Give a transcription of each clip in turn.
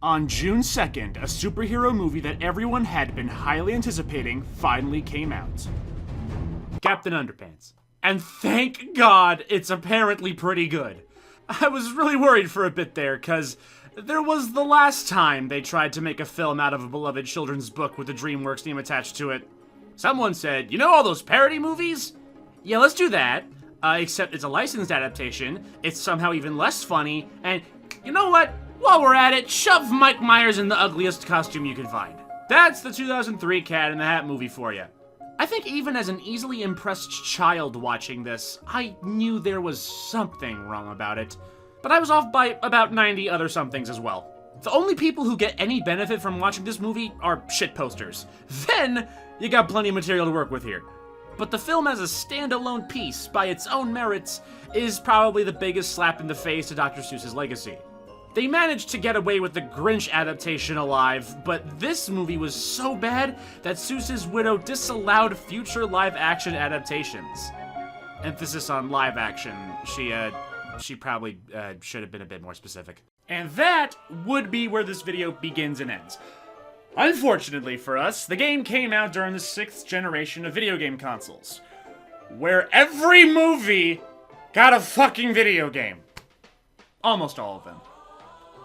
On June 2nd, a superhero movie that everyone had been highly anticipating finally came out. Captain Underpants. And thank God it's apparently pretty good. I was really worried for a bit there, cause there was the last time they tried to make a film out of a beloved children's book with a DreamWorks name attached to it. Someone said, you know all those parody movies? Yeah, let's do that. Except it's a licensed adaptation, it's somehow even less funny, and you know what? While we're at it, shove Mike Myers in the ugliest costume you can find. That's the 2003 Cat in the Hat movie for you. I think even as an easily impressed child watching this, I knew there was something wrong about it. But I was off by about 90 other somethings as well. The only people who get any benefit from watching this movie are shitposters. Then, you got plenty of material to work with here. But the film as a standalone piece, by its own merits, is probably the biggest slap in the face to Dr. Seuss's legacy. They managed to get away with the Grinch adaptation alive, but this movie was so bad that Seuss's widow disallowed future live-action adaptations. Emphasis on live action. She probably should have been a bit more specific. And that would be where this video begins and ends. Unfortunately for us, the game came out during the 6th generation of video game consoles, where every movie got a fucking video game. Almost all of them.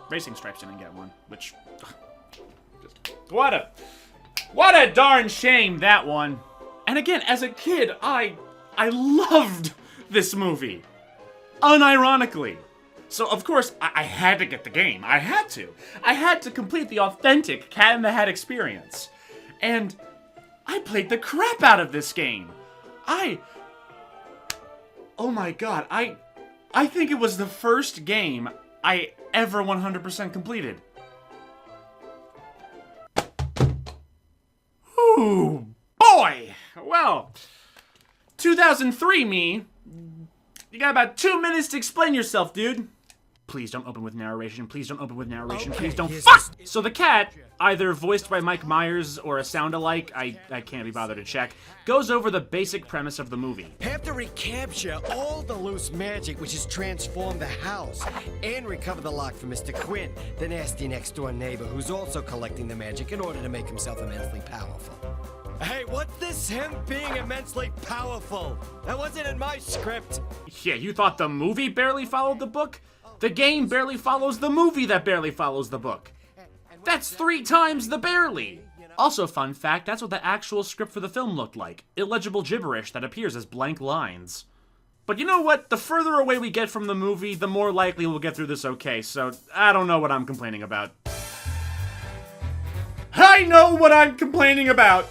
Racing Stripes didn't get one, which... What a darn shame, that one. And again, as a kid, I loved this movie. Unironically. So, of course, I had to get the game. I had to complete the authentic Cat in the Hat experience. And I played the crap out of this game. Oh my god, I think it was the first game I ever 100% completed. Ooh, boy! Well, 2003 me, you got about 2 minutes to explain yourself, dude. Please don't open with narration, please don't open with narration, please don't fuck! So the cat, either voiced by Mike Myers or a sound-alike, I can't be bothered to check, goes over the basic premise of the movie. Have to recapture all the loose magic which has transformed the house, and recover the lock from Mr. Quinn, the nasty next-door neighbor who's also collecting the magic in order to make himself immensely powerful. Hey, what's this him being immensely powerful? That wasn't in my script. Yeah, you thought the movie barely followed the book? The game barely follows the movie that barely follows the book. That's 3 times the barely! Also, fun fact, that's what the actual script for the film looked like. Illegible gibberish that appears as blank lines. But you know what? The further away we get from the movie, the more likely we'll get through this okay, so I don't know what I'm complaining about. I know what I'm complaining about!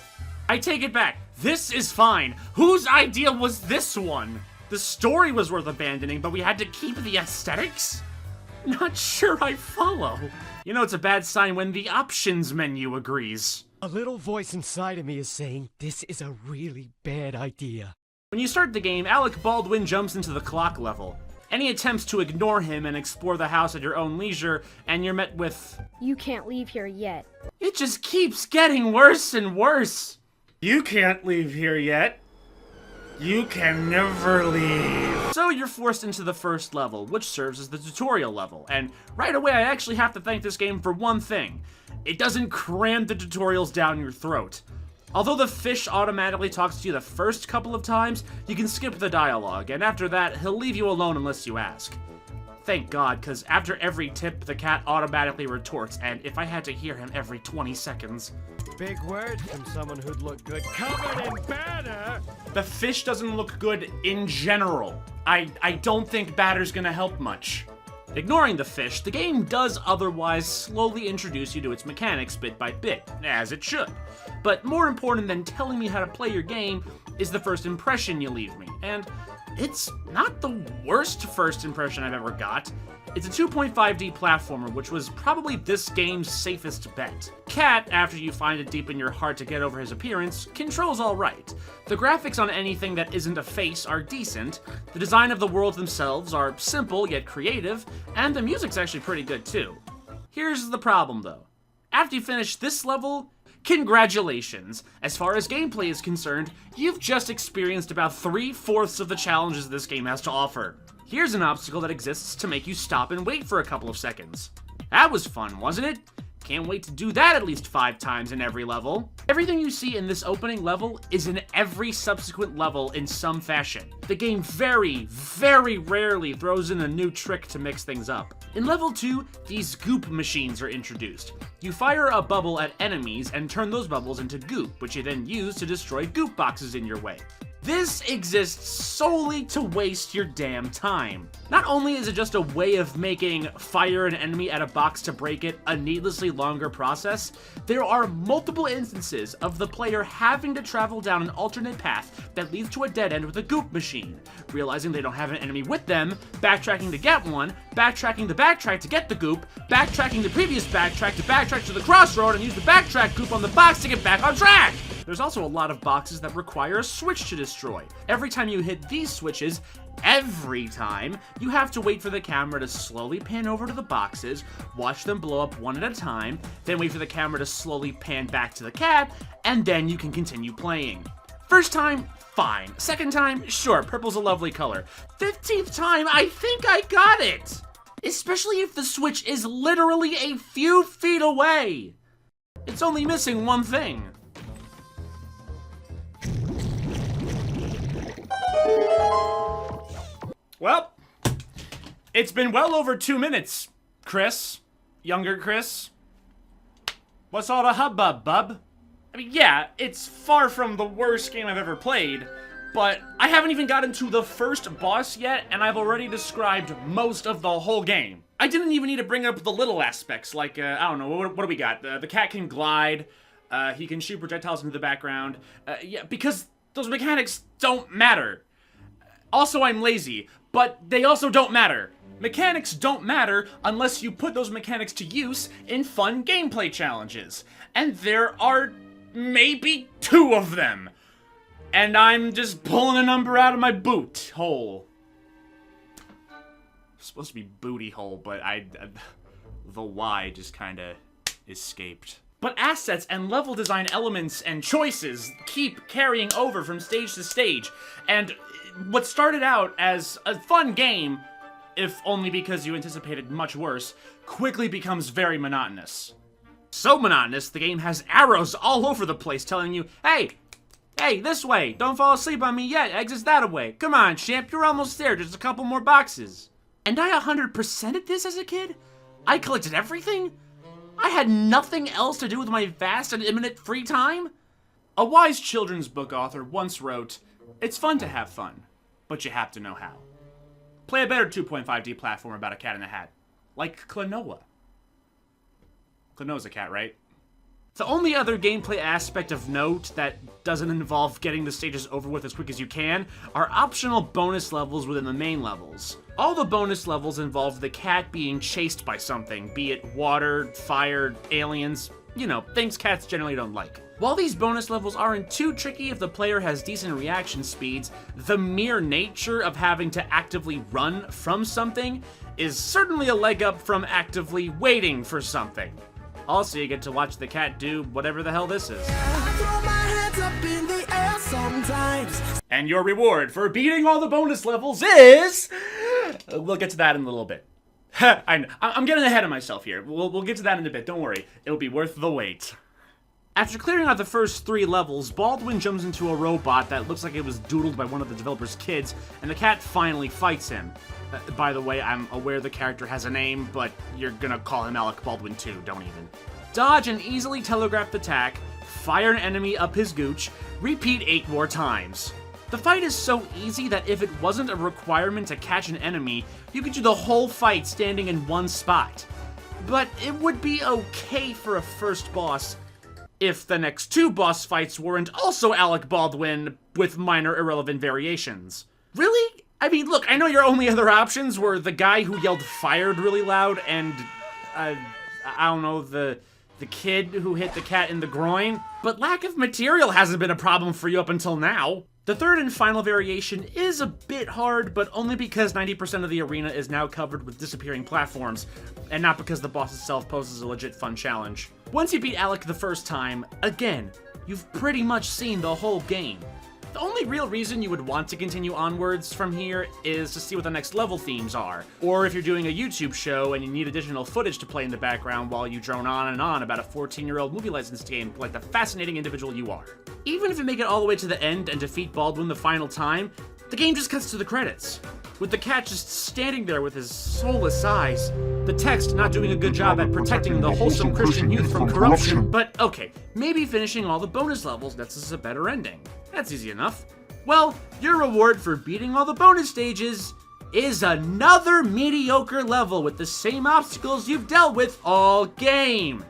I take it back. This is fine. Whose idea was this one? The story was worth abandoning, but we had to keep the aesthetics? Not sure I follow. You know, it's a bad sign when the options menu agrees. A little voice inside of me is saying, this is a really bad idea. When you start the game, Alec Baldwin jumps into the clock level. Any attempts to ignore him and explore the house at your own leisure, and you're met with... You can't leave here yet. It just keeps getting worse and worse. You can't leave here yet. You can never leave. So you're forced into the first level, which serves as the tutorial level. And right away, I actually have to thank this game for one thing. It doesn't cram the tutorials down your throat. Although the fish automatically talks to you the first couple of times, you can skip the dialogue, and after that, he'll leave you alone unless you ask. Thank God, because after every tip, the cat automatically retorts, and if I had to hear him every 20 seconds... Big word from someone who'd look good covered in batter! The fish doesn't look good in general. I don't think batter's gonna help much. Ignoring the fish, the game does otherwise slowly introduce you to its mechanics bit by bit, as it should. But more important than telling me how to play your game is the first impression you leave me, and it's not the worst first impression I've ever got. It's a 2.5D platformer, which was probably this game's safest bet. Cat, after you find it deep in your heart to get over his appearance, controls alright. The graphics on anything that isn't a face are decent, the design of the worlds themselves are simple yet creative, and the music's actually pretty good too. Here's the problem though. After you finish this level, congratulations! As far as gameplay is concerned, you've just experienced about 3/4 of the challenges this game has to offer. Here's an obstacle that exists to make you stop and wait for a couple of seconds. That was fun, wasn't it? Can't wait to do that at least 5 times in every level. Everything you see in this opening level is in every subsequent level in some fashion. The game very, very rarely throws in a new trick to mix things up. In level 2, these goop machines are introduced. You fire a bubble at enemies and turn those bubbles into goop, which you then use to destroy goop boxes in your way. This exists solely to waste your damn time. Not only is it just a way of making fire an enemy at a box to break it a needlessly longer process, there are multiple instances of the player having to travel down an alternate path that leads to a dead end with a goop machine, realizing they don't have an enemy with them, backtracking to get one, backtracking the backtrack to get the goop, backtracking the previous backtrack to backtrack to the crossroad and use the backtrack goop on the box to get back on track! There's also a lot of boxes that require a switch to destroy. Every time you hit these switches, every time, you have to wait for the camera to slowly pan over to the boxes, watch them blow up one at a time, then wait for the camera to slowly pan back to the cat, and then you can continue playing. First time, fine. Second time, sure, purple's a lovely color. 15th time, I think I got it! Especially if the switch is literally a few feet away. It's only missing one thing. Well, it's been well over 2 minutes, Chris. Younger Chris. What's all the hubbub, bub? I mean, yeah, it's far from the worst game I've ever played, but I haven't even gotten to the first boss yet, and I've already described most of the whole game. I didn't even need to bring up the little aspects, like, I don't know, what do we got? The cat can glide, he can shoot projectiles into the background, yeah, because those mechanics don't matter. Also, I'm lazy, but they also don't matter. Mechanics don't matter unless you put those mechanics to use in fun gameplay challenges. And there are maybe 2 of them. And I'm just pulling a number out of my boot hole. It's supposed to be booty hole, but the Y just kinda escaped. But assets and level design elements and choices keep carrying over from stage to stage, and what started out as a fun game, if only because you anticipated much worse, quickly becomes very monotonous. So monotonous, the game has arrows all over the place telling you, hey, this way, don't fall asleep on me yet, exit's that way. Come on, champ, you're almost there, just a couple more boxes. And I 100%ed this as a kid? I collected everything? I had nothing else to do with my vast and imminent free time? A wise children's book author once wrote, "It's fun to have fun, but you have to know how." Play a better 2.5D platform about a cat in a hat. Like Klonoa. Klonoa's a cat, right? The only other gameplay aspect of note that doesn't involve getting the stages over with as quick as you can are optional bonus levels within the main levels. All the bonus levels involve the cat being chased by something, be it water, fire, aliens, you know, things cats generally don't like. While these bonus levels aren't too tricky if the player has decent reaction speeds, the mere nature of having to actively run from something is certainly a leg up from actively waiting for something. Also, you get to watch the cat do whatever the hell this is. And your reward for beating all the bonus levels is... We'll get to that in a little bit. I'm getting ahead of myself here. We'll get to that in a bit, don't worry. It'll be worth the wait. After clearing out the first 3 levels, Baldwin jumps into a robot that looks like it was doodled by one of the developer's kids, and the cat finally fights him. By the way, I'm aware the character has a name, but you're gonna call him Alec Baldwin too, don't even. Dodge an easily telegraphed attack, fire an enemy up his gooch, repeat 8 more times. The fight is so easy that if it wasn't a requirement to catch an enemy, you could do the whole fight standing in one spot. But it would be okay for a first boss if the next 2 boss fights weren't also Alec Baldwin with minor irrelevant variations. Really? I mean, look, I know your only other options were the guy who yelled fired really loud and, I don't know, the kid who hit the cat in the groin, but lack of material hasn't been a problem for you up until now. The third and final variation is a bit hard, but only because 90% of the arena is now covered with disappearing platforms, and not because the boss itself poses a legit fun challenge. Once you beat Alec the first time, again, you've pretty much seen the whole game. The only real reason you would want to continue onwards from here is to see what the next level themes are, or if you're doing a YouTube show and you need additional footage to play in the background while you drone on and on about a 14-year-old movie licensed game like the fascinating individual you are. Even if you make it all the way to the end and defeat Baldwin the final time, the game just cuts to the credits, with the cat just standing there with his soulless eyes, the text not doing a good job at protecting the wholesome Christian youth from corruption. But okay, maybe finishing all the bonus levels gets us a better ending. That's easy enough. Well, your reward for beating all the bonus stages is another mediocre level with the same obstacles you've dealt with all game.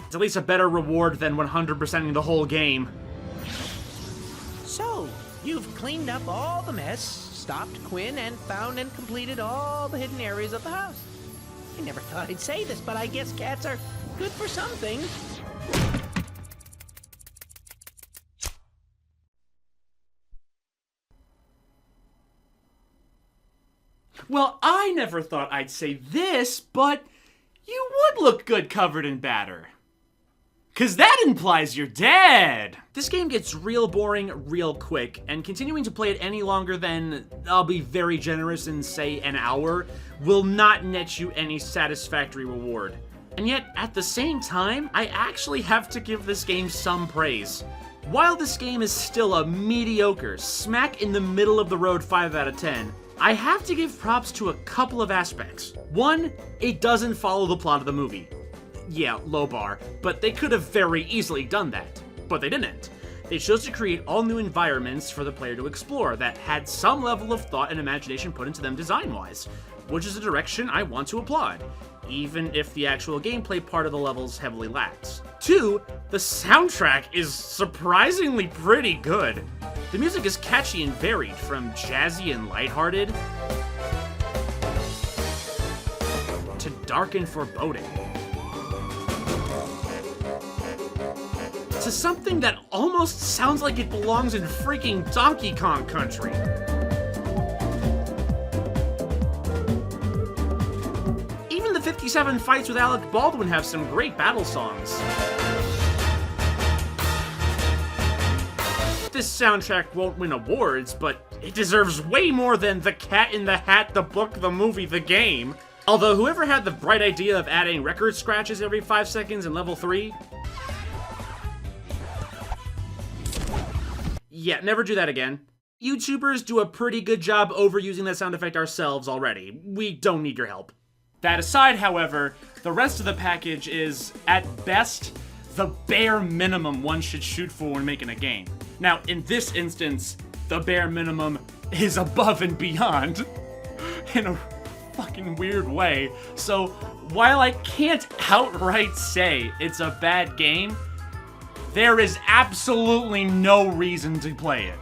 It's at least a better reward than 100%ing the whole game. So, you've cleaned up all the mess, stopped Quinn, and found and completed all the hidden areas of the house. I never thought I'd say this, but I guess cats are good for some things. Well, I never thought I'd say this, but you would look good covered in batter. 'Cause that implies you're dead! This game gets real boring real quick, and continuing to play it any longer than, I'll be very generous and say an hour, will not net you any satisfactory reward. And yet, at the same time, I actually have to give this game some praise. While this game is still a mediocre, smack in the middle of the road 5 out of 10, I have to give props to a couple of aspects. One, it doesn't follow the plot of the movie. Yeah, low bar, but they could have very easily done that. But they didn't. They chose to create all new environments for the player to explore that had some level of thought and imagination put into them design-wise, which is a direction I want to applaud, even if the actual gameplay part of the levels heavily lacks. Two, the soundtrack is surprisingly pretty good. The music is catchy and varied, from jazzy and lighthearted to dark and foreboding, to something that almost sounds like it belongs in freaking Donkey Kong Country. Even the 57 fights with Alec Baldwin have some great battle songs. This soundtrack won't win awards, but it deserves way more than The Cat in the Hat, the book, the movie, the game. Although whoever had the bright idea of adding record scratches every 5 seconds in level 3, yeah, never do that again. YouTubers do a pretty good job overusing that sound effect ourselves already. We don't need your help. That aside, however, the rest of the package is, at best, the bare minimum one should shoot for when making a game. Now, in this instance, the bare minimum is above and beyond in a fucking weird way. So, while I can't outright say it's a bad game, there is absolutely no reason to play it.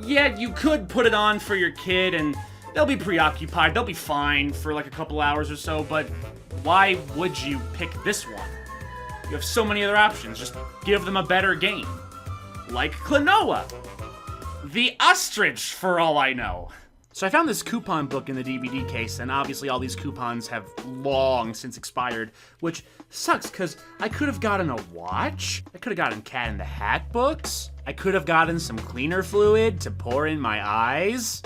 Yeah, you could put it on for your kid and they'll be preoccupied, they'll be fine for like a couple hours or so, but why would you pick this one? You have so many other options, just give them a better game. Like Klonoa. The Ostrich, for all I know. So I found this coupon book in the DVD case, and obviously all these coupons have long since expired, which sucks, because I could have gotten a watch, I could have gotten Cat in the Hat books, I could have gotten some cleaner fluid to pour in my eyes.